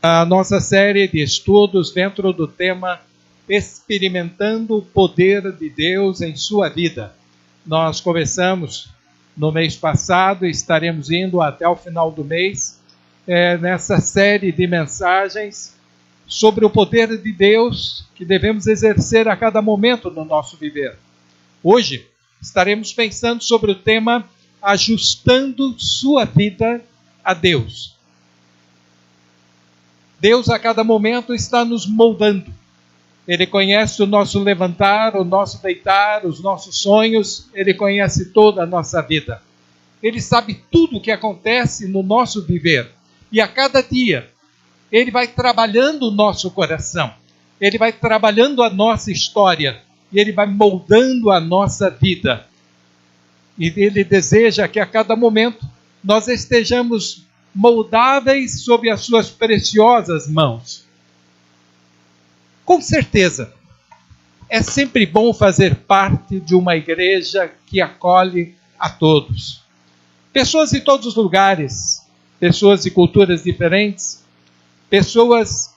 a nossa série de estudos dentro do tema Experimentando o Poder de Deus em Sua Vida. Nós começamos no mês passado e estaremos indo até o final do mês nessa série de mensagens sobre o poder de Deus que devemos exercer a cada momento no nosso viver. Hoje estaremos pensando sobre o tema Ajustando Sua Vida a Deus. Deus a cada momento está nos moldando. Ele conhece o nosso levantar, o nosso deitar, os nossos sonhos. Ele conhece toda a nossa vida. Ele sabe tudo o que acontece no nosso viver. E a cada dia, Ele vai trabalhando o nosso coração. Ele vai trabalhando a nossa história. E Ele vai moldando a nossa vida. E Ele deseja que a cada momento nós estejamos moldáveis sob as suas preciosas mãos. Com certeza, é sempre bom fazer parte de uma igreja que acolhe a todos. Pessoas de todos os lugares, pessoas de culturas diferentes, pessoas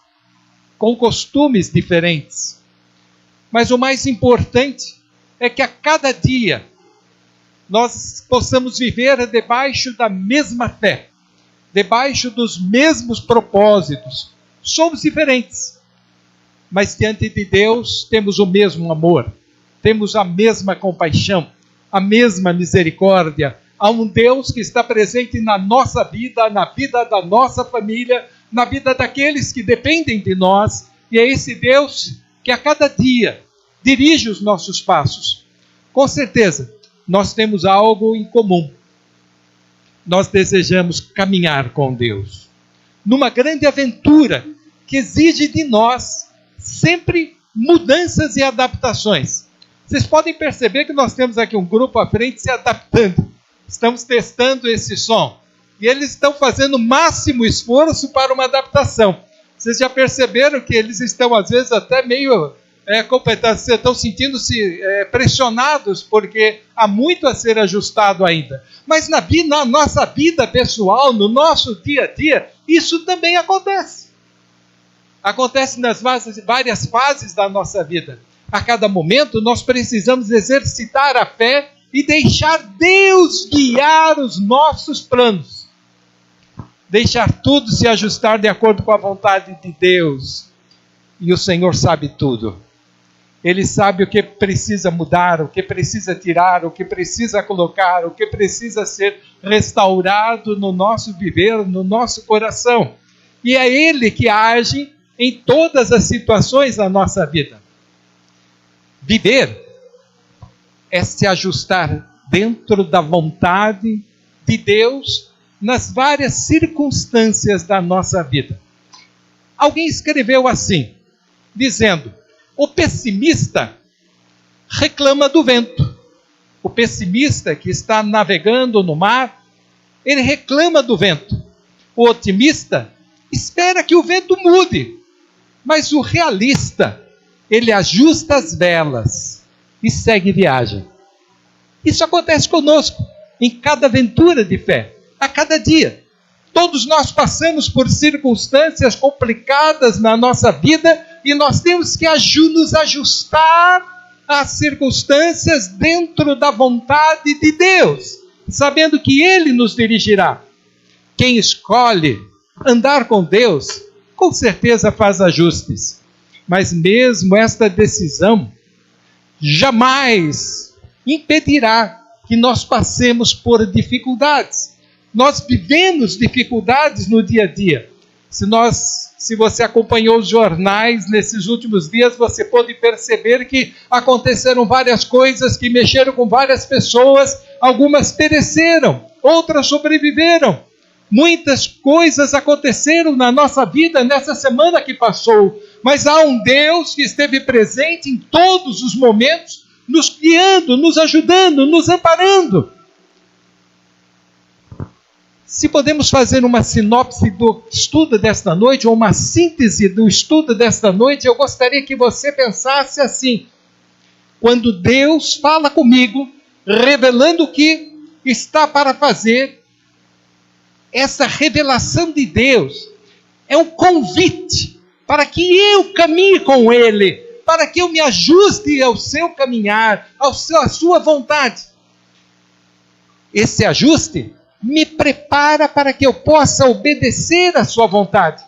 com costumes diferentes. Mas o mais importante é que a cada dia nós possamos viver debaixo da mesma fé, debaixo dos mesmos propósitos. Somos diferentes, mas diante de Deus temos o mesmo amor, temos a mesma compaixão, a mesma misericórdia. Há um Deus que está presente na nossa vida, na vida da nossa família, na vida daqueles que dependem de nós, e é esse Deus que a cada dia dirige os nossos passos. Com certeza, nós temos algo em comum. Nós desejamos caminhar com Deus numa grande aventura que exige de nós sempre mudanças e adaptações. Vocês podem perceber que nós temos aqui um grupo à frente se adaptando. Estamos testando esse som e eles estão fazendo o máximo esforço para uma adaptação. Vocês já perceberam que eles estão às vezes até meio estão sentindo-se pressionados porque há muito a ser ajustado ainda. Mas na nossa vida pessoal, no nosso dia a dia, isso também acontece. Acontece nas várias fases da nossa vida. A cada momento nós precisamos exercitar a fé e deixar Deus guiar os nossos planos. Deixar tudo se ajustar de acordo com a vontade de Deus. E o Senhor sabe tudo. Ele sabe o que precisa mudar, o que precisa tirar, o que precisa colocar, o que precisa ser restaurado no nosso viver, no nosso coração. E é Ele que age em todas as situações da nossa vida. Viver é se ajustar dentro da vontade de Deus nas várias circunstâncias da nossa vida. Alguém escreveu assim, dizendo: o pessimista reclama do vento. O pessimista que está navegando no mar, ele reclama do vento. O otimista espera que o vento mude. Mas o realista, ele ajusta as velas e segue viagem. Isso acontece conosco em cada aventura de fé, a cada dia. Todos nós passamos por circunstâncias complicadas na nossa vida e nós temos que nos ajustar às circunstâncias dentro da vontade de Deus, sabendo que Ele nos dirigirá. Quem escolhe andar com Deus, com certeza faz ajustes. Mas mesmo esta decisão jamais impedirá que nós passemos por dificuldades. Nós vivemos dificuldades no dia a dia. Se você acompanhou os jornais nesses últimos dias, você pode perceber que aconteceram várias coisas que mexeram com várias pessoas. Algumas pereceram, outras sobreviveram. Muitas coisas aconteceram na nossa vida nessa semana que passou. Mas há um Deus que esteve presente em todos os momentos, nos guiando, nos ajudando, nos amparando. Se podemos fazer uma sinopse do estudo desta noite, ou uma síntese do estudo desta noite, eu gostaria que você pensasse assim: quando Deus fala comigo, revelando o que está para fazer, essa revelação de Deus É um convite para que eu caminhe com Ele, para que eu me ajuste ao seu caminhar, à sua vontade. Esse ajuste me prepara para que eu possa obedecer à sua vontade.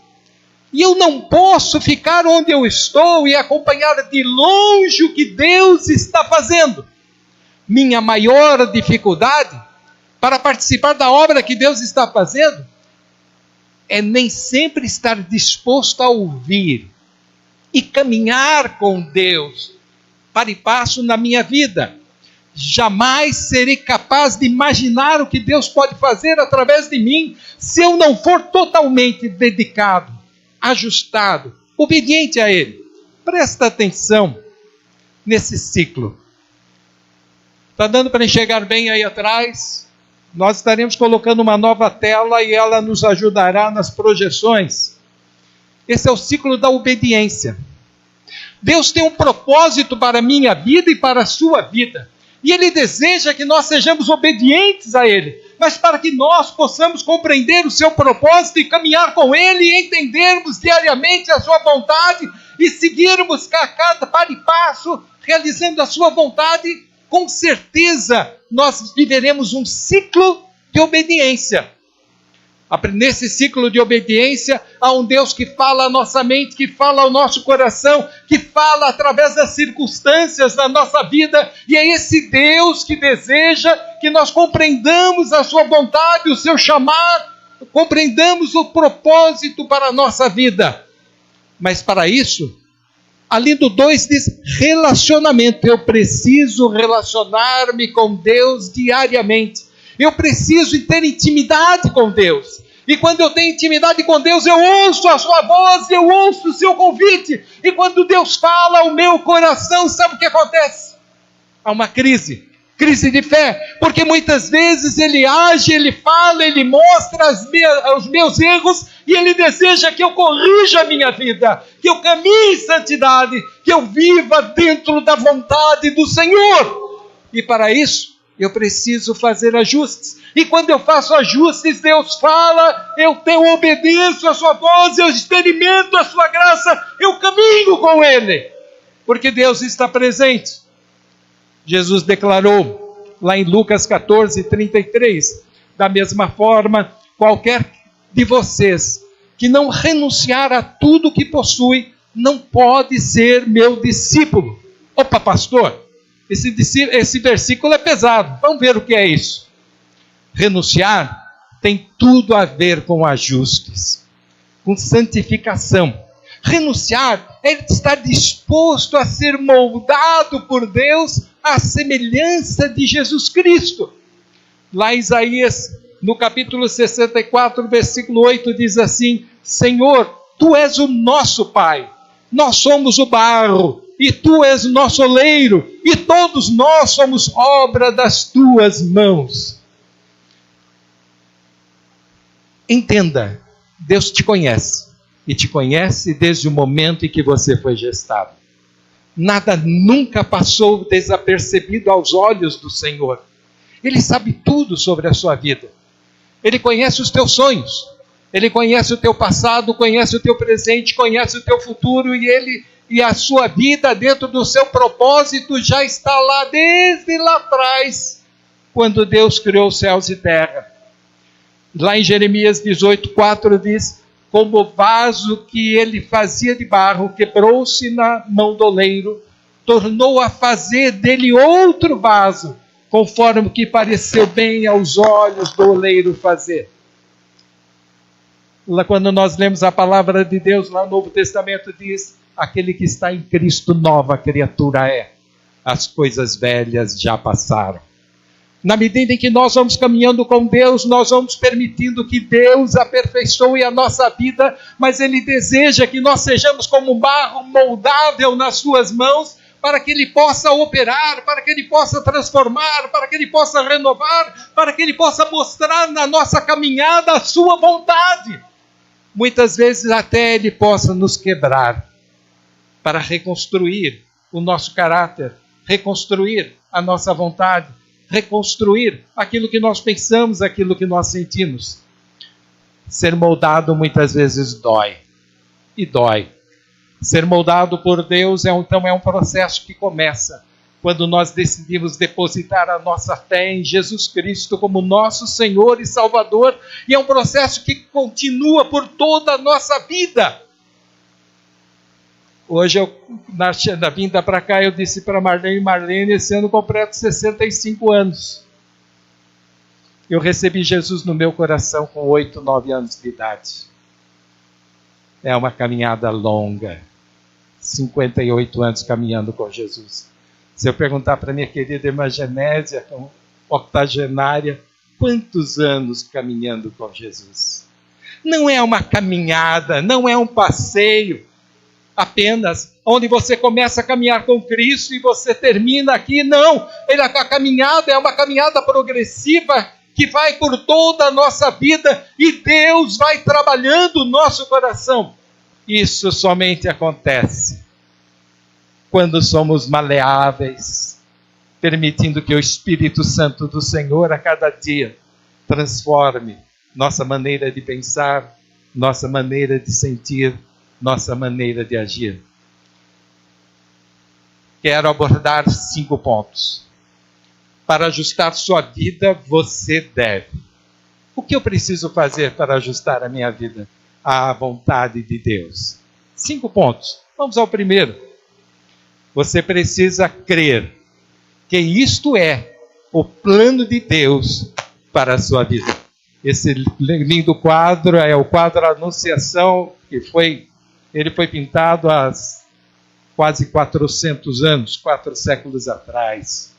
E eu não posso ficar onde eu estou e acompanhar de longe o que Deus está fazendo. Minha maior dificuldade para participar da obra que Deus está fazendo é nem sempre estar disposto a ouvir e caminhar com Deus para e passo na minha vida. Jamais serei capaz de imaginar o que Deus pode fazer através de mim se eu não for totalmente dedicado, ajustado, obediente a Ele. Presta atenção nesse ciclo. Está dando para enxergar bem aí atrás? Nós estaremos colocando uma nova tela e ela nos ajudará nas projeções. Esse é o ciclo da obediência. Deus tem um propósito para a minha vida e para a sua vida. E Ele deseja que nós sejamos obedientes a Ele. Mas para que nós possamos compreender o seu propósito e caminhar com Ele e entendermos diariamente a sua vontade e seguirmos a cada par e passo, realizando a sua vontade, com certeza nós viveremos um ciclo de obediência. Nesse ciclo de obediência, há um Deus que fala à nossa mente, que fala ao nosso coração, que fala através das circunstâncias da nossa vida, e é esse Deus que deseja que nós compreendamos a sua vontade, o seu chamar, compreendamos o propósito para a nossa vida. Mas para isso, ali do 2 diz relacionamento. Eu preciso relacionar-me com Deus diariamente. Eu preciso ter intimidade com Deus. E quando eu tenho intimidade com Deus, eu ouço a sua voz, eu ouço o seu convite. E quando Deus fala ao meu coração, sabe o que acontece? Há uma crise de fé. Porque muitas vezes Ele age, Ele fala, Ele mostra os meus erros, e Ele deseja que eu corrija a minha vida, que eu caminhe em santidade, que eu viva dentro da vontade do Senhor. E para isso, eu preciso fazer ajustes. E quando eu faço ajustes, Deus fala, eu obedeço a sua voz, eu experimento a sua graça, eu caminho com Ele. Porque Deus está presente. Jesus declarou, lá em Lucas 14:33, da mesma forma, qualquer de vocês que não renunciar a tudo que possui, não pode ser meu discípulo. Opa, pastor, esse versículo é pesado. Vamos ver o que é isso. Renunciar tem tudo a ver com ajustes, com santificação. Renunciar é estar disposto a ser moldado por Deus à semelhança de Jesus Cristo. Lá em Isaías, no capítulo 64, versículo 8, diz assim: Senhor, Tu és o nosso Pai, nós somos o barro, e Tu és o nosso oleiro, e todos nós somos obra das Tuas mãos. Entenda, Deus te conhece, e te conhece desde o momento em que você foi gestado. Nada nunca passou desapercebido aos olhos do Senhor. Ele sabe tudo sobre a sua vida. Ele conhece os teus sonhos, Ele conhece o teu passado, conhece o teu presente, conhece o teu futuro, e a sua vida dentro do seu propósito já está lá desde lá atrás, quando Deus criou os céus e terra. Lá em Jeremias 18:4 diz: como o vaso que ele fazia de barro quebrou-se na mão do oleiro, tornou a fazer dele outro vaso, conforme o que pareceu bem aos olhos do oleiro fazer. Lá quando nós lemos a palavra de Deus, lá no Novo Testamento diz: aquele que está em Cristo, nova criatura é. As coisas velhas já passaram. Na medida em que nós vamos caminhando com Deus, nós vamos permitindo que Deus aperfeiçoe a nossa vida, mas Ele deseja que nós sejamos como um barro moldável nas suas mãos, para que Ele possa operar, para que Ele possa transformar, para que Ele possa renovar, para que Ele possa mostrar na nossa caminhada a sua vontade. Muitas vezes até Ele possa nos quebrar, para reconstruir o nosso caráter, reconstruir a nossa vontade, reconstruir aquilo que nós pensamos, aquilo que nós sentimos. Ser moldado muitas vezes dói. E dói. Ser moldado por Deus então é um processo que começa quando nós decidimos depositar a nossa fé em Jesus Cristo como nosso Senhor e Salvador. E é um processo que continua por toda a nossa vida. Hoje, na vinda para cá, eu disse para Marlene, esse ano completo 65 anos. Eu recebi Jesus no meu coração com 8, 9 anos de idade. É uma caminhada longa. 58 anos caminhando com Jesus. Se eu perguntar para minha querida irmã Genésia, octogenária, quantos anos caminhando com Jesus? Não é uma caminhada, não é um passeio apenas, onde você começa a caminhar com Cristo e você termina aqui. Não, a caminhada é uma caminhada progressiva que vai por toda a nossa vida e Deus vai trabalhando o nosso coração. Isso somente acontece quando somos maleáveis, permitindo que o Espírito Santo do Senhor a cada dia transforme nossa maneira de pensar, nossa maneira de sentir, nossa maneira de agir. Quero abordar 5 pontos. Para ajustar sua vida, você deve. O que eu preciso fazer para ajustar a minha vida à vontade de Deus? 5 pontos. Vamos ao primeiro. Você precisa crer que isto é o plano de Deus para a sua vida. Esse lindo quadro é o quadro Anunciação, ele foi pintado há quase 400 anos, 4 séculos atrás.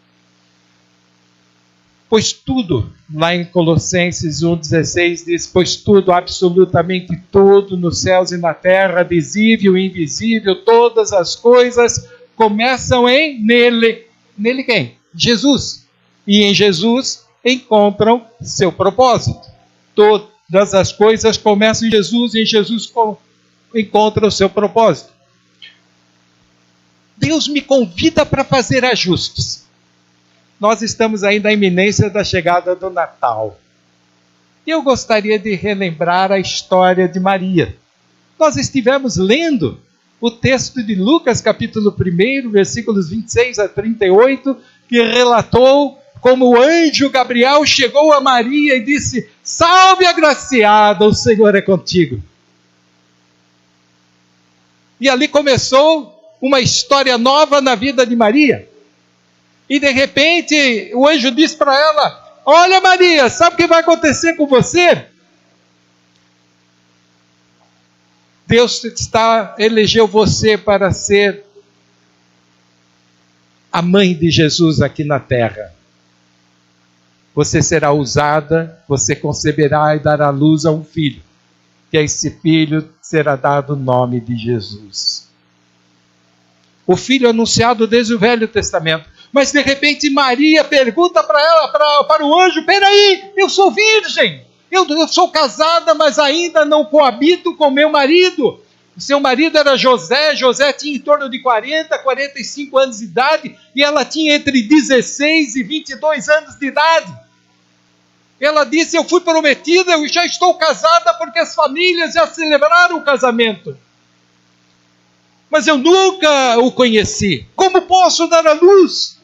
Pois tudo, lá em Colossenses 1,16 diz, pois tudo, absolutamente tudo, nos céus e na terra, visível e invisível, todas as coisas começam nele. Nele quem? Jesus. E em Jesus encontram seu propósito. Todas as coisas começam em Jesus e em Jesus encontram o seu propósito. Deus me convida para fazer ajustes. Nós estamos aí na iminência da chegada do Natal. Eu gostaria de relembrar a história de Maria. Nós estivemos lendo o texto de Lucas, capítulo 1, versículos 26 a 38, que relatou como o anjo Gabriel chegou a Maria e disse, salve agraciada, o Senhor é contigo. E ali começou uma história nova na vida de Maria. E de repente o anjo disse para ela, olha Maria, sabe o que vai acontecer com você? Deus elegeu você para ser a mãe de Jesus aqui na terra. Você será usada, você conceberá e dará luz a um filho. Que a esse filho será dado o nome de Jesus. O filho anunciado desde o Velho Testamento. Mas de repente Maria pergunta para o anjo, peraí, eu sou virgem. Eu sou casada, mas ainda não coabito com meu marido. O seu marido era José. José tinha em torno de 40, 45 anos de idade. E ela tinha entre 16 e 22 anos de idade. Ela disse, eu fui prometida, eu já estou casada porque as famílias já celebraram o casamento. Mas eu nunca o conheci. Como posso dar à luz?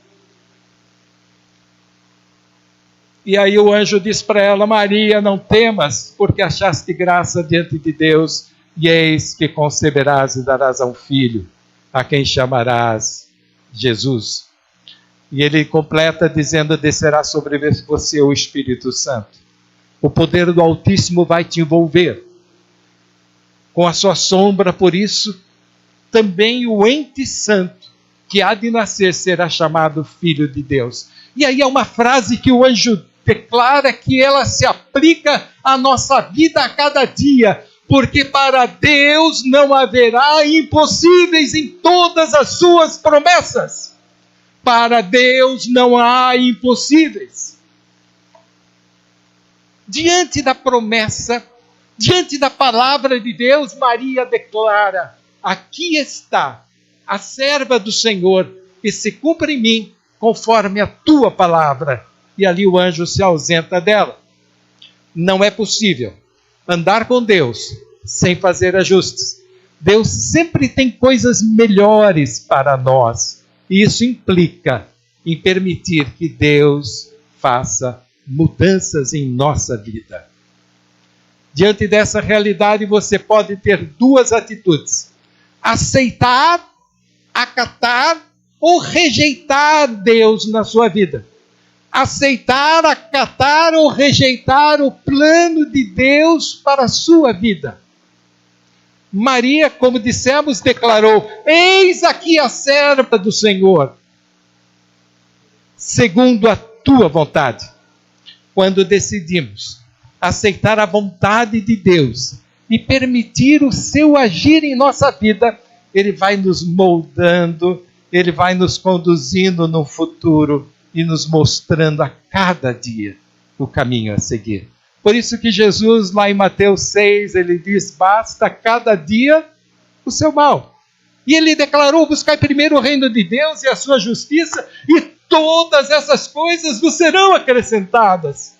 E aí o anjo diz para ela, Maria, não temas, porque achaste graça diante de Deus, e eis que conceberás e darás a um filho, a quem chamarás Jesus. E ele completa dizendo, descerá sobre você o Espírito Santo. O poder do Altíssimo vai te envolver com a sua sombra, por isso, também o ente santo, que há de nascer, será chamado Filho de Deus. E aí é uma frase que o anjo declara que ela se aplica à nossa vida a cada dia, porque para Deus não haverá impossíveis em todas as suas promessas. Para Deus não há impossíveis. Diante da promessa, diante da palavra de Deus, Maria declara, aqui está a serva do Senhor, que se cumpre em mim, conforme a tua palavra. E ali o anjo se ausenta dela. Não é possível andar com Deus sem fazer ajustes. Deus sempre tem coisas melhores para nós. E isso implica em permitir que Deus faça mudanças em nossa vida. Diante dessa realidade, você pode ter duas atitudes: aceitar, acatar ou rejeitar Deus na sua vida. Aceitar, acatar ou rejeitar o plano de Deus para a sua vida. Maria, como dissemos, declarou: eis aqui a serva do Senhor, segundo a tua vontade. Quando decidimos aceitar a vontade de Deus e permitir o seu agir em nossa vida, Ele vai nos moldando, Ele vai nos conduzindo no futuro e nos mostrando a cada dia o caminho a seguir. Por isso que Jesus, lá em Mateus 6, ele diz: basta cada dia o seu mal. E ele declarou: buscai primeiro o reino de Deus e a sua justiça, e todas essas coisas vos serão acrescentadas.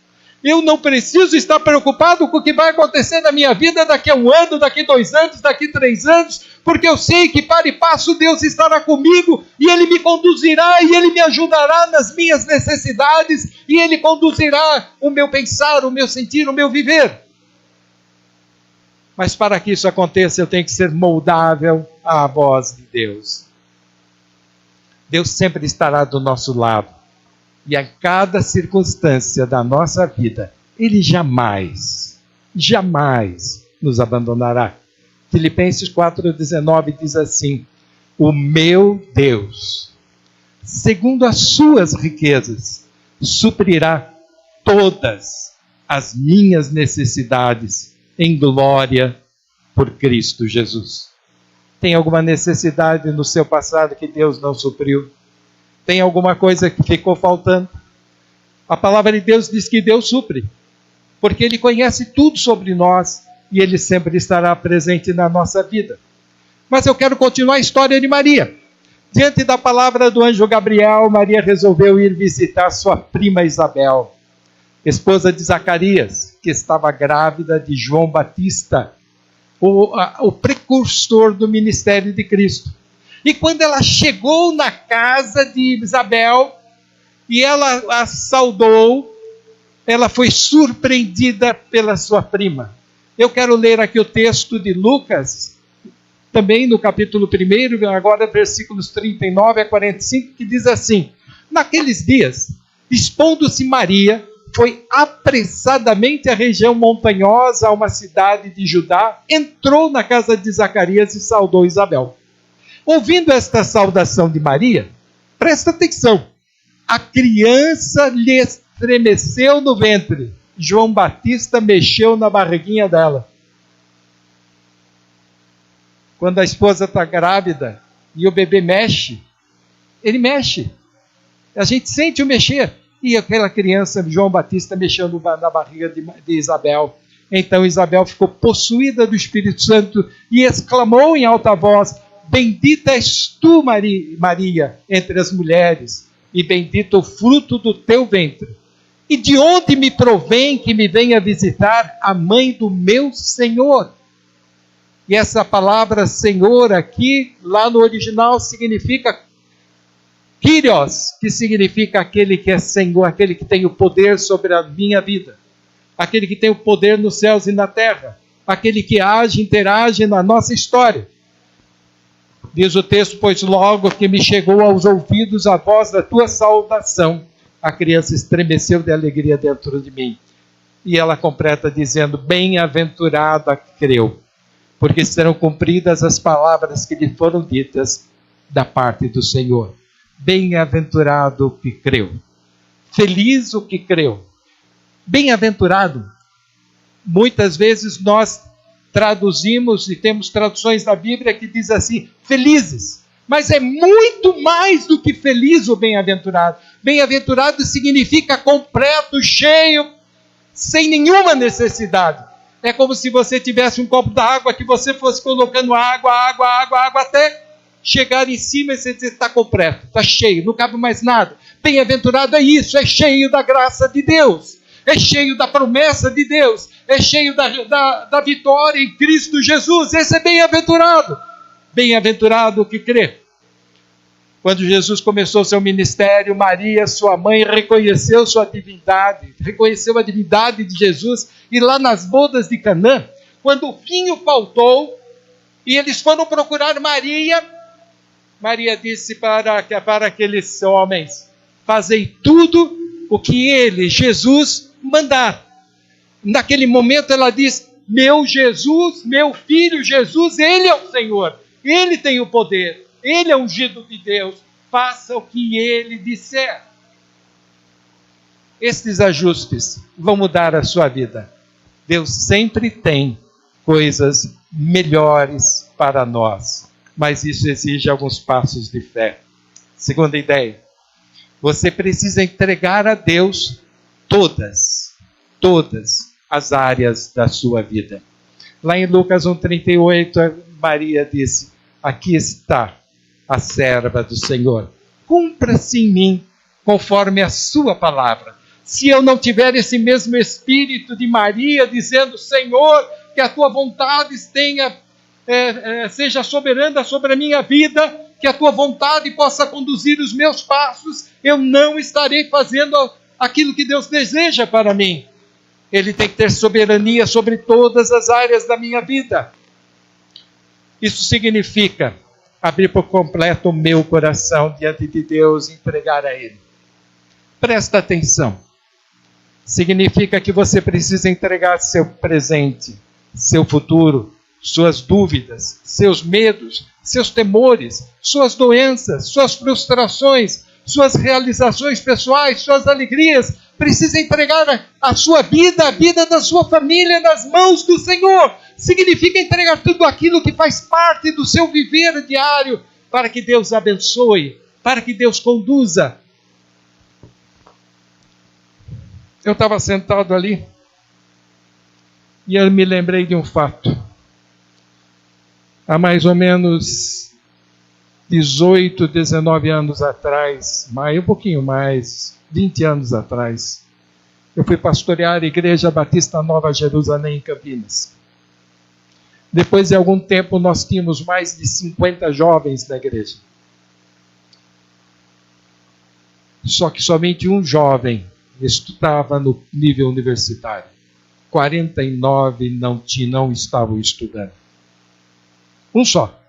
Eu não preciso estar preocupado com o que vai acontecer na minha vida daqui a 1 ano, daqui 2 anos, daqui 3 anos, porque eu sei que para e passo Deus estará comigo, e Ele me conduzirá, e Ele me ajudará nas minhas necessidades, e Ele conduzirá o meu pensar, o meu sentir, o meu viver. Mas para que isso aconteça, eu tenho que ser moldável à voz de Deus. Deus sempre estará do nosso lado. E a cada circunstância da nossa vida, Ele jamais nos abandonará. Filipenses 4,19 diz assim: o meu Deus, segundo as suas riquezas, suprirá todas as minhas necessidades em glória por Cristo Jesus. Tem alguma necessidade no seu passado que Deus não supriu? Tem alguma coisa que ficou faltando? A palavra de Deus diz que Deus supre, porque Ele conhece tudo sobre nós e Ele sempre estará presente na nossa vida. Mas eu quero continuar a história de Maria. Diante da palavra do anjo Gabriel, Maria resolveu ir visitar sua prima Isabel, esposa de Zacarias, que estava grávida de João Batista, o precursor do ministério de Cristo. E quando ela chegou na casa de Isabel, e ela a saudou, ela foi surpreendida pela sua prima. Eu quero ler aqui o texto de Lucas, também no capítulo 1, agora versículos 39 a 45, que diz assim: naqueles dias, expondo-se Maria, foi apressadamente à região montanhosa, a uma cidade de Judá, entrou na casa de Zacarias e saudou Isabel. Ouvindo esta saudação de Maria, presta atenção, a criança lhe estremeceu no ventre. João Batista mexeu na barriguinha dela. Quando a esposa está grávida e o bebê mexe, ele mexe. A gente sente o mexer. E aquela criança, João Batista, mexeu na barriga de Isabel. Então Isabel ficou possuída do Espírito Santo e exclamou em alta voz: bendita és tu, Maria, entre as mulheres, e bendito o fruto do teu ventre. E de onde me provém que me venha visitar a mãe do meu Senhor? E essa palavra Senhor aqui, lá no original, significa Kyrios, que significa aquele que é Senhor, aquele que tem o poder sobre a minha vida, aquele que tem o poder nos céus e na terra, aquele que age, interage na nossa história. Diz o texto: pois logo que me chegou aos ouvidos a voz da tua saudação, a criança estremeceu de alegria dentro de mim. E ela completa dizendo: bem-aventurado a que creu, porque serão cumpridas as palavras que lhe foram ditas da parte do Senhor. Bem-aventurado o que creu. Feliz o que creu. Bem-aventurado. Muitas vezes nós traduzimos e temos traduções na Bíblia que diz assim: felizes. Mas é muito mais do que feliz o bem-aventurado. Bem-aventurado significa completo, cheio, sem nenhuma necessidade. É como se você tivesse um copo d'água que você fosse colocando água, até chegar em cima e você dizer: está completo, está cheio, não cabe mais nada. Bem-aventurado é isso, é cheio da graça de Deus. é cheio da promessa de Deus, é cheio da vitória em Cristo Jesus. Esse é bem-aventurado. Bem-aventurado o que crê. Quando Jesus começou seu ministério, Maria, sua mãe, reconheceu sua divindade, reconheceu a divindade de Jesus, e lá nas bodas de Canaã, quando o vinho faltou, e eles foram procurar Maria, Maria disse para aqueles homens: fazei tudo o que ele, Jesus, mandar. Naquele momento ela diz: meu Jesus, meu filho Jesus, ele é o Senhor, ele tem o poder, ele é ungido de Deus, faça o que ele disser. Estes ajustes vão mudar a sua vida. Deus sempre tem coisas melhores para nós, mas isso exige alguns passos de fé. Segunda ideia: você precisa entregar a Deus todas as áreas da sua vida. Lá em Lucas 1,38, Maria disse: aqui está a serva do Senhor, cumpra-se em mim conforme a sua palavra. Se eu não tiver esse mesmo espírito de Maria, dizendo: Senhor, que a tua vontade seja soberana sobre a minha vida, que a tua vontade possa conduzir os meus passos, eu não estarei fazendo aquilo que Deus deseja para mim. Ele tem que ter soberania sobre todas as áreas da minha vida. Isso significa abrir por completo o meu coração diante de Deus e entregar a Ele. Presta atenção. Significa que você precisa entregar seu presente, seu futuro, suas dúvidas, seus medos, seus temores, suas doenças, suas frustrações, suas realizações pessoais, suas alegrias. Precisa entregar a sua vida, a vida da sua família nas mãos do Senhor. Significa entregar tudo aquilo que faz parte do seu viver diário, para que Deus abençoe, para que Deus conduza. Eu estava sentado ali e eu me lembrei de um fato. Há mais ou menos 18, 19 anos atrás, um pouquinho mais, 20 anos atrás, eu fui pastorear a Igreja Batista Nova Jerusalém, em Campinas. Depois de algum tempo, nós tínhamos mais de 50 jovens na igreja. Só que somente um jovem estudava no nível universitário. 49 não estavam estudando. Um só.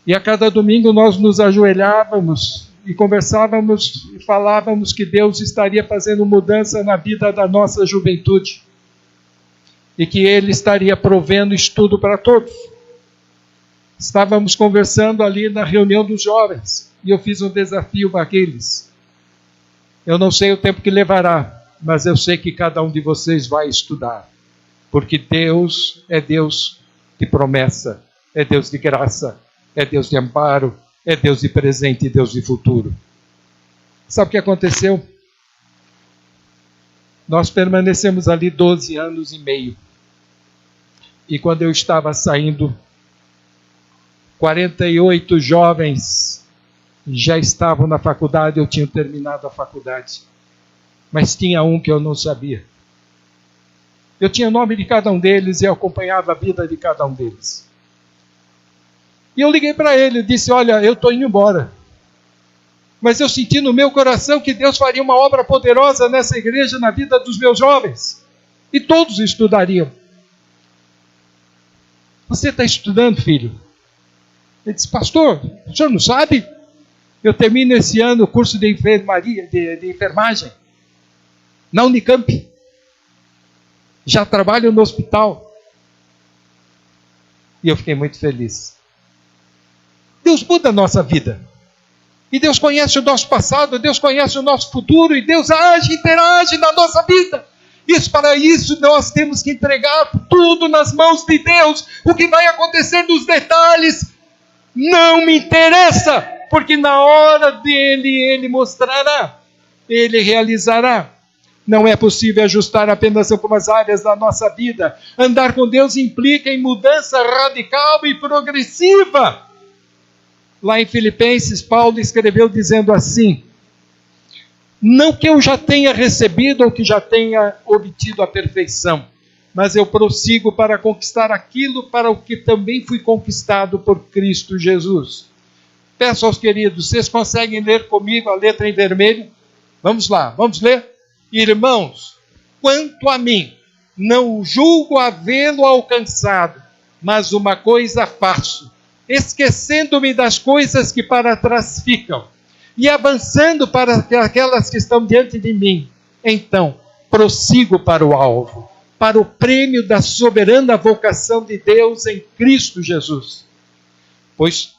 E a cada domingo nós nos ajoelhávamos e conversávamos e falávamos que Deus estaria fazendo mudança na vida da nossa juventude. E que Ele estaria provendo estudo para todos. Estávamos conversando ali na reunião dos jovens, e eu fiz um desafio para aqueles. Eu não sei o tempo que levará, mas eu sei que cada um de vocês vai estudar, porque Deus é Deus de promessa, é Deus de graça, é Deus de amparo, é Deus de presente e Deus de futuro. Sabe o que aconteceu? Nós permanecemos ali 12 anos e meio. E quando eu estava saindo, 48 jovens já estavam na faculdade, eu tinha terminado a faculdade. Mas tinha um que eu não sabia. Eu tinha o nome de cada um deles e eu acompanhava a vida de cada um deles. E eu liguei para ele e disse: olha, eu estou indo embora. Mas eu senti no meu coração que Deus faria uma obra poderosa nessa igreja, na vida dos meus jovens. E todos estudariam. Você está estudando, filho? Ele disse: pastor, o senhor não sabe? Eu termino esse ano o curso de enfermagem na Unicamp. Já trabalho no hospital. E eu fiquei muito feliz. Deus muda a nossa vida. E Deus conhece o nosso passado, Deus conhece o nosso futuro, e Deus age, interage na nossa vida. Para isso nós temos que entregar tudo nas mãos de Deus. O que vai acontecer nos detalhes não me interessa, porque na hora dele Ele mostrará, Ele realizará. Não é possível ajustar apenas algumas áreas da nossa vida. Andar com Deus implica em mudança radical e progressiva. Lá em Filipenses, Paulo escreveu dizendo assim: Não que eu já tenha recebido ou que já tenha obtido a perfeição, mas eu prossigo para conquistar aquilo para o que também fui conquistado por Cristo Jesus. Peço aos queridos, vocês conseguem ler comigo a letra em vermelho? Vamos lá, vamos ler? Irmãos, quanto a mim, não julgo havê-lo alcançado, mas uma coisa faço, esquecendo-me das coisas que para trás ficam, e avançando para aquelas que estão diante de mim. Então, prossigo para o alvo, para o prêmio da soberana vocação de Deus em Cristo Jesus. Pois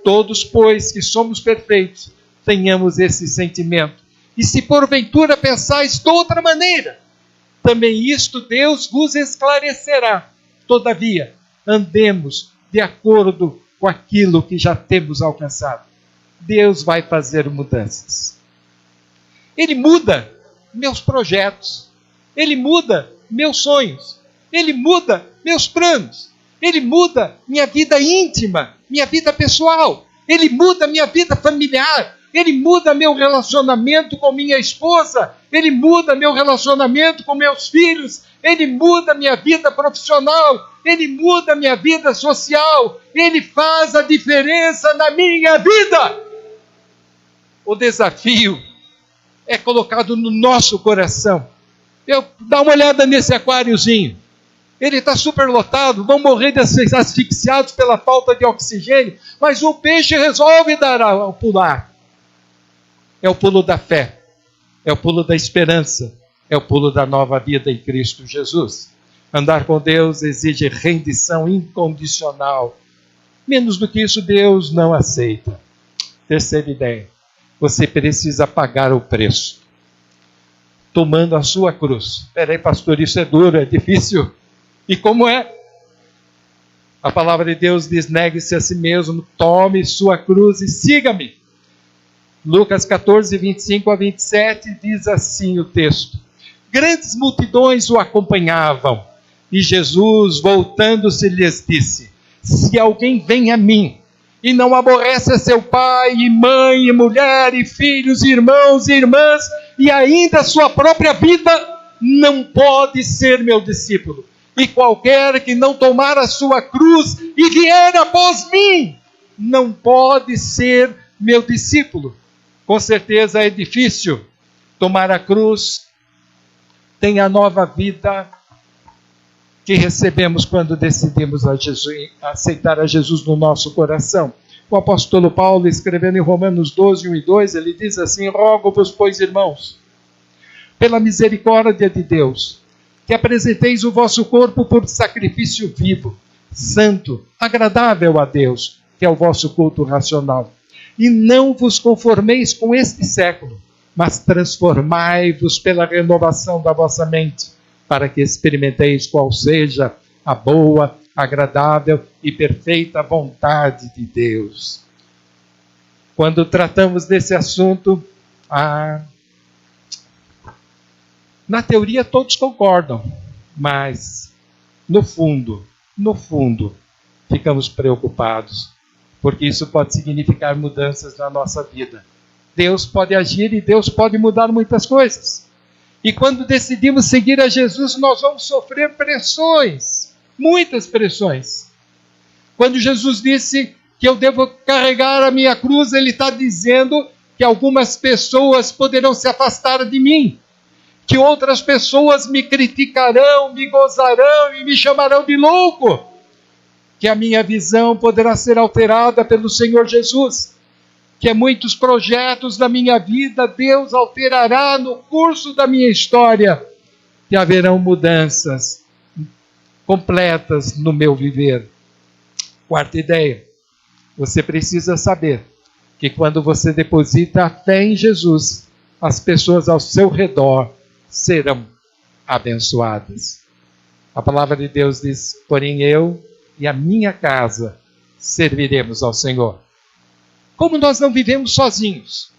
todos, pois, que somos perfeitos, tenhamos esse sentimento. E se porventura pensais de outra maneira, também isto Deus vos esclarecerá. Todavia, andemos de acordo com aquilo que já temos alcançado. Deus vai fazer mudanças. Ele muda meus projetos. Ele muda meus sonhos. Ele muda meus planos. Ele muda minha vida íntima, minha vida pessoal. Ele muda minha vida familiar. Ele muda meu relacionamento com minha esposa. Ele muda meu relacionamento com meus filhos. Ele muda minha vida profissional. Ele muda minha vida social. Ele faz a diferença na minha vida. O desafio é colocado no nosso coração. Dá uma olhada nesse aquáriozinho. Ele está superlotado, vão morrer asfixiados pela falta de oxigênio, mas o peixe resolve dar ao pular. É o pulo da fé, é o pulo da esperança, é o pulo da nova vida em Cristo Jesus. Andar com Deus exige rendição incondicional. Menos do que isso, Deus não aceita. Terceira ideia, você precisa pagar o preço, tomando a sua cruz. Espera aí, pastor, isso é duro, é difícil. E como é? A palavra de Deus diz, negue-se a si mesmo, tome sua cruz e siga-me. Lucas 14, 25 a 27, diz assim o texto. Grandes multidões o acompanhavam, e Jesus, voltando-se, lhes disse, se alguém vem a mim, e não aborrece a seu pai, e mãe, e mulher, e filhos, e irmãos, e irmãs, e ainda a sua própria vida, não pode ser meu discípulo. E qualquer que não tomar a sua cruz e vier após mim, não pode ser meu discípulo. Com certeza é difícil tomar a cruz. Tem a nova vida que recebemos quando decidimos aceitar a Jesus no nosso coração. O apóstolo Paulo, escrevendo em Romanos 12, 1 e 2, ele diz assim, rogo-vos, pois, irmãos, pela misericórdia de Deus, que apresenteis o vosso corpo por sacrifício vivo, santo, agradável a Deus, que é o vosso culto racional. E não vos conformeis com este século, mas transformai-vos pela renovação da vossa mente, para que experimenteis qual seja a boa, agradável e perfeita vontade de Deus. Quando tratamos desse assunto, na teoria todos concordam, mas no fundo, ficamos preocupados, porque isso pode significar mudanças na nossa vida. Deus pode agir e Deus pode mudar muitas coisas. E quando decidimos seguir a Jesus, nós vamos sofrer pressões, muitas pressões. Quando Jesus disse que eu devo carregar a minha cruz, Ele está dizendo que algumas pessoas poderão se afastar de mim, que outras pessoas me criticarão, me gozarão e me chamarão de louco, que a minha visão poderá ser alterada pelo Senhor Jesus, que muitos projetos da minha vida Deus alterará no curso da minha história, que haverão mudanças completas no meu viver. Quarta ideia, você precisa saber que quando você deposita a fé em Jesus, as pessoas ao seu redor serão abençoadas. A palavra de Deus diz, porém eu e a minha casa serviremos ao Senhor. Como nós não vivemos sozinhos,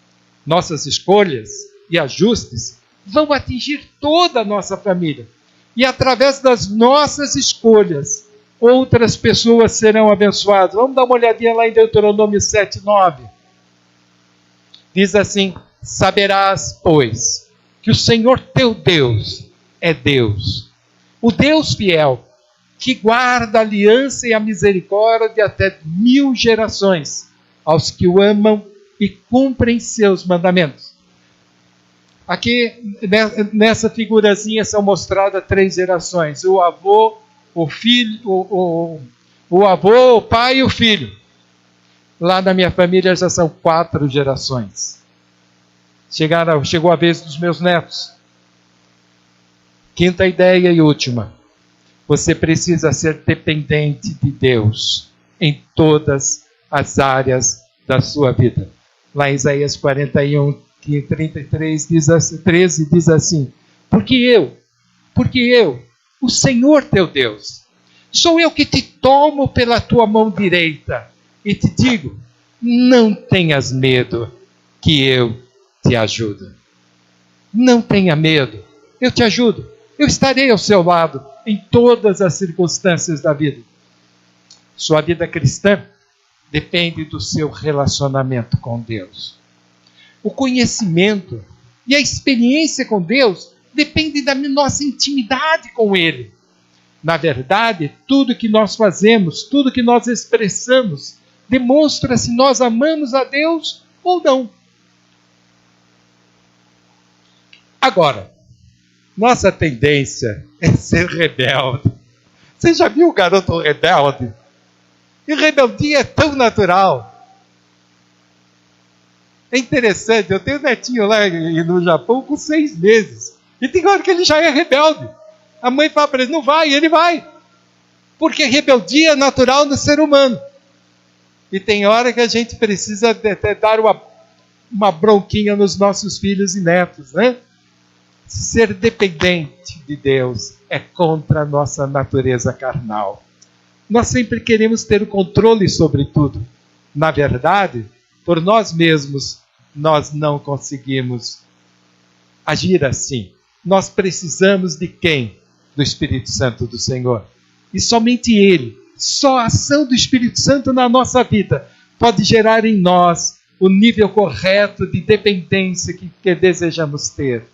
nossas escolhas e ajustes vão atingir toda a nossa família. E através das nossas escolhas, outras pessoas serão abençoadas. Vamos dar uma olhadinha lá em Deuteronômio 7:9. Diz assim, Saberás, pois, que o Senhor teu Deus é Deus, o Deus fiel, que guarda a aliança e a misericórdia até 1000 gerações, aos que o amam e cumprem seus mandamentos. Aqui, nessa figurazinha, são mostradas 3 gerações: o avô, o filho, o avô, o pai e o filho. Lá na minha família já são 4 gerações. Chegou a vez dos meus netos. 5ª ideia e última: você precisa ser dependente de Deus em todas as áreas da sua vida. Lá em Isaías 41, 33, 13 diz assim: porque eu, o Senhor teu Deus, sou eu que te tomo pela tua mão direita e te digo, não tenhas medo, que eu te ajudo. Não tenha medo, eu te ajudo. Eu estarei ao seu lado em todas as circunstâncias da vida. Sua vida cristã depende do seu relacionamento com Deus. O conhecimento e a experiência com Deus depende da nossa intimidade com Ele. Na verdade, tudo que nós fazemos, tudo que nós expressamos, demonstra se nós amamos a Deus ou não. Agora, nossa tendência é ser rebelde. Você já viu o garoto rebelde? E rebeldia é tão natural. É interessante, eu tenho um netinho lá no Japão com 6 meses. E tem hora que ele já é rebelde. A mãe fala para ele, não vai, e ele vai. Porque rebeldia é natural no ser humano. E tem hora que a gente precisa até dar uma bronquinha nos nossos filhos e netos, né? Ser dependente de Deus é contra a nossa natureza carnal. Nós sempre queremos ter o controle sobre tudo. Na verdade, por nós mesmos, nós não conseguimos agir assim. Nós precisamos de quem? Do Espírito Santo do Senhor. E somente Ele, só a ação do Espírito Santo na nossa vida, pode gerar em nós o nível correto de dependência que desejamos ter.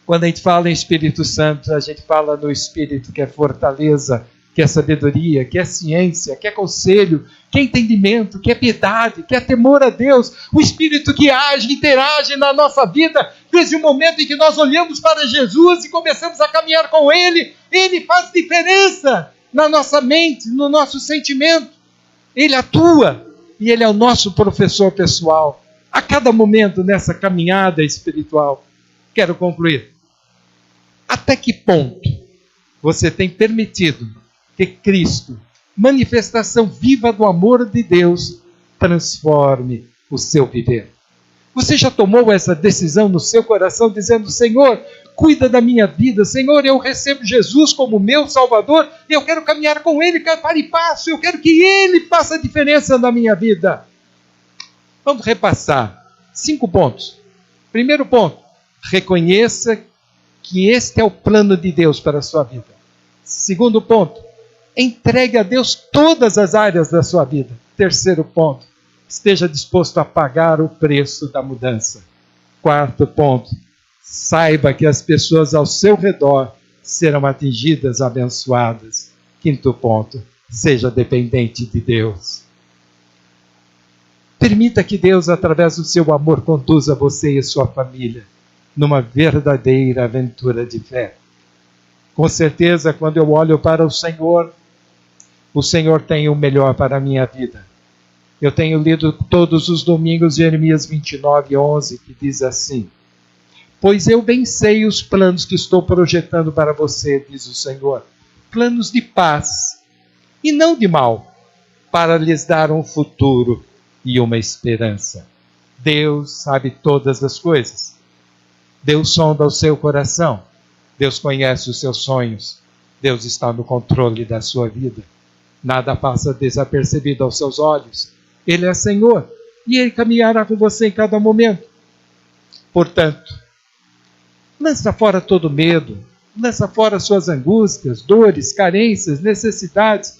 Quando a gente fala em Espírito Santo, a gente fala no Espírito que é fortaleza, que é sabedoria, que é ciência, que é conselho, que é entendimento, que é piedade, que é temor a Deus. O Espírito que age, interage na nossa vida, desde o momento em que nós olhamos para Jesus e começamos a caminhar com Ele, Ele faz diferença na nossa mente, no nosso sentimento. Ele atua e Ele é o nosso professor pessoal, a cada momento nessa caminhada espiritual. Quero concluir. Até que ponto você tem permitido que Cristo, manifestação viva do amor de Deus, transforme o seu viver? Você já tomou essa decisão no seu coração, dizendo, Senhor, cuida da minha vida, Senhor, eu recebo Jesus como meu Salvador, eu quero caminhar com Ele, para e passo, eu quero que Ele faça a diferença na minha vida. Vamos repassar 5 pontos. Primeiro ponto, reconheça que este é o plano de Deus para a sua vida. Segundo ponto, entregue a Deus todas as áreas da sua vida. Terceiro ponto, esteja disposto a pagar o preço da mudança. Quarto ponto, saiba que as pessoas ao seu redor serão atingidas, abençoadas. Quinto ponto, seja dependente de Deus. Permita que Deus, através do seu amor, conduza você e sua família numa verdadeira aventura de fé. Com certeza, quando eu olho para o Senhor tem o melhor para a minha vida. Eu tenho lido todos os domingos Jeremias 29, 11, que diz assim: pois eu bem sei os planos que estou projetando para você, diz o Senhor, planos de paz e não de mal, para lhes dar um futuro e uma esperança. Deus sabe todas as coisas. Deus sonda o seu coração. Deus conhece os seus sonhos. Deus está no controle da sua vida. Nada passa desapercebido aos seus olhos. Ele é Senhor e Ele caminhará com você em cada momento. Portanto, lança fora todo medo, lança fora suas angústias, dores, carências, necessidades.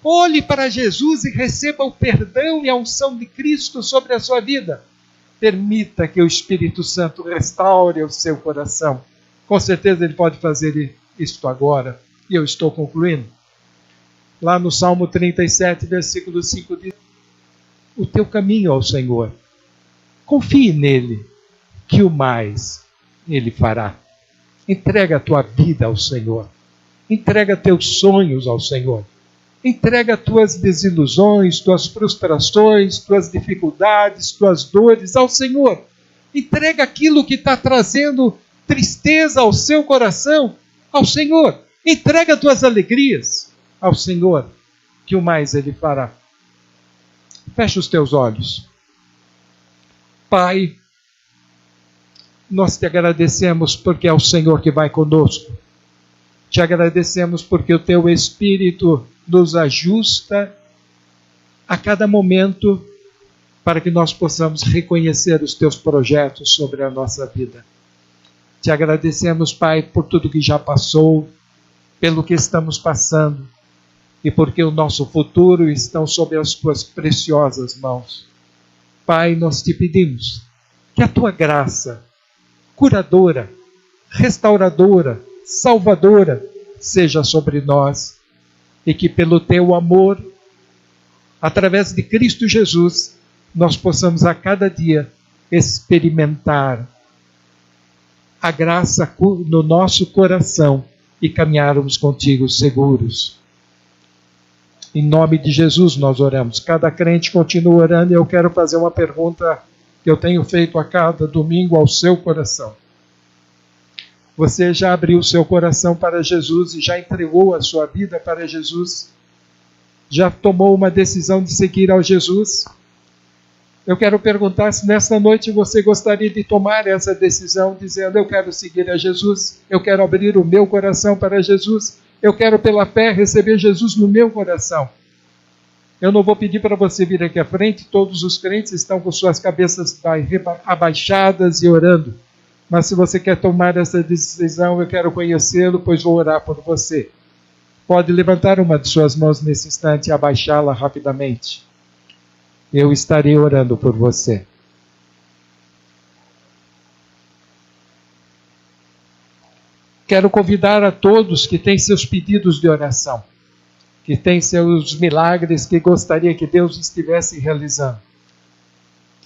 Olhe para Jesus e receba o perdão e a unção de Cristo sobre a sua vida. Permita que o Espírito Santo restaure o seu coração. Com certeza Ele pode fazer isto agora. E eu estou concluindo. Lá no Salmo 37, versículo 5, diz: o teu caminho ao Senhor. Confie nele, que o mais Ele fará. Entrega a tua vida ao Senhor. Entrega teus sonhos ao Senhor. Entrega tuas desilusões, tuas frustrações, tuas dificuldades, tuas dores ao Senhor. Entrega aquilo que está trazendo tristeza ao seu coração ao Senhor. Entrega tuas alegrias ao Senhor, que o mais Ele fará. Fecha os teus olhos. Pai, nós te agradecemos porque é o Senhor que vai conosco. Te agradecemos porque o teu Espírito nos ajusta a cada momento para que nós possamos reconhecer os teus projetos sobre a nossa vida. Te agradecemos, Pai, por tudo que já passou, pelo que estamos passando e porque o nosso futuro está sob as tuas preciosas mãos. Pai, nós te pedimos que a tua graça curadora, restauradora, salvadora seja sobre nós e que pelo teu amor, através de Cristo Jesus, nós possamos a cada dia experimentar a graça no nosso coração e caminharmos contigo seguros. Em nome de Jesus nós oramos. Cada crente continua orando e eu quero fazer uma pergunta que eu tenho feito a cada domingo ao seu coração. Você já abriu o seu coração para Jesus e já entregou a sua vida para Jesus? Já tomou uma decisão de seguir ao Jesus? Eu quero perguntar se nesta noite você gostaria de tomar essa decisão, dizendo: eu quero seguir a Jesus, eu quero abrir o meu coração para Jesus, eu quero pela fé receber Jesus no meu coração. Eu não vou pedir para você vir aqui à frente, todos os crentes estão com suas cabeças abaixadas e orando. Mas se você quer tomar essa decisão, eu quero conhecê-lo, pois vou orar por você. Pode levantar uma de suas mãos nesse instante e abaixá-la rapidamente. Eu estarei orando por você. Quero convidar a todos que têm seus pedidos de oração, que têm seus milagres que gostaria que Deus estivesse realizando,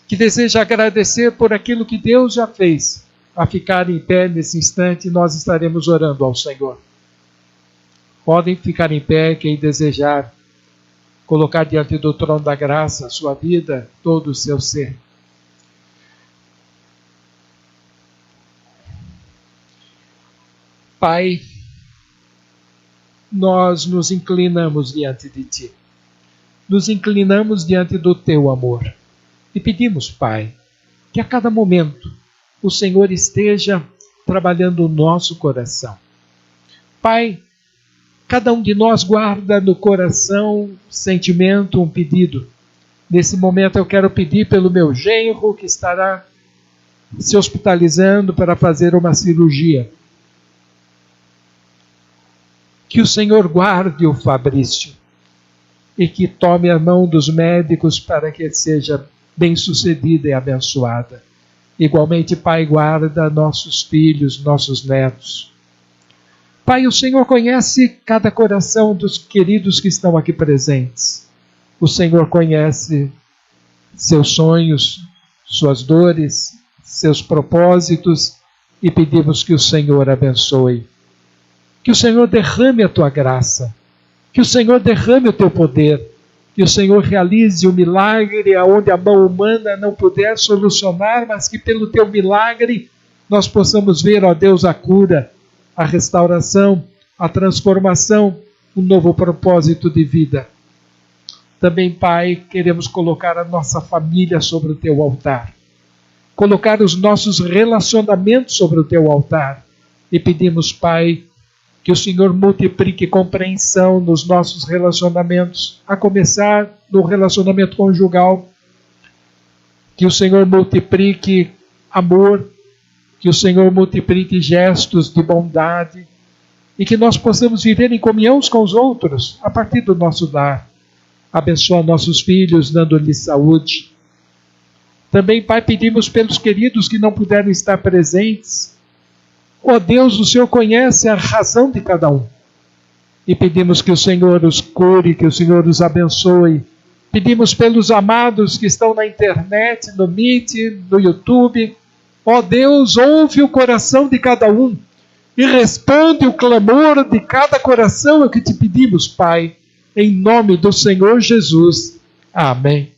que deseja agradecer por aquilo que Deus já fez, a ficar em pé nesse instante. Nós estaremos orando ao Senhor. Podem ficar em pé quem desejar colocar diante do trono da graça a sua vida, todo o seu ser. Pai, nós nos inclinamos diante de Ti. Nos inclinamos diante do Teu amor. E pedimos, Pai, que a cada momento o Senhor esteja trabalhando o nosso coração. Pai, cada um de nós guarda no coração um sentimento, um pedido. Nesse momento eu quero pedir pelo meu genro que estará se hospitalizando para fazer uma cirurgia. Que o Senhor guarde o Fabrício e que tome a mão dos médicos para que seja bem-sucedida e abençoada. Igualmente, Pai, guarda nossos filhos, nossos netos. Pai, o Senhor conhece cada coração dos queridos que estão aqui presentes. O Senhor conhece seus sonhos, suas dores, seus propósitos, e pedimos que o Senhor abençoe. Que o Senhor derrame a tua graça, que o Senhor derrame o teu poder, que o Senhor realize o milagre aonde a mão humana não puder solucionar, mas que pelo teu milagre nós possamos ver, ó Deus, a cura, a restauração, a transformação, um novo propósito de vida. Também, Pai, queremos colocar a nossa família sobre o teu altar, colocar os nossos relacionamentos sobre o teu altar, e pedimos, Pai, que o Senhor multiplique compreensão nos nossos relacionamentos, a começar no relacionamento conjugal. Que o Senhor multiplique amor, que o Senhor multiplique gestos de bondade e que nós possamos viver em comunhão uns com os outros a partir do nosso lar. Abençoa nossos filhos, dando-lhes saúde. Também, Pai, pedimos pelos queridos que não puderam estar presentes. Ó Deus, o Senhor conhece a razão de cada um. E pedimos que o Senhor os cure, que o Senhor os abençoe. Pedimos pelos amados que estão na internet, no Meet, no YouTube. Ó Deus, ouve o coração de cada um e responde o clamor de cada coração, é o que te pedimos, Pai, em nome do Senhor Jesus. Amém.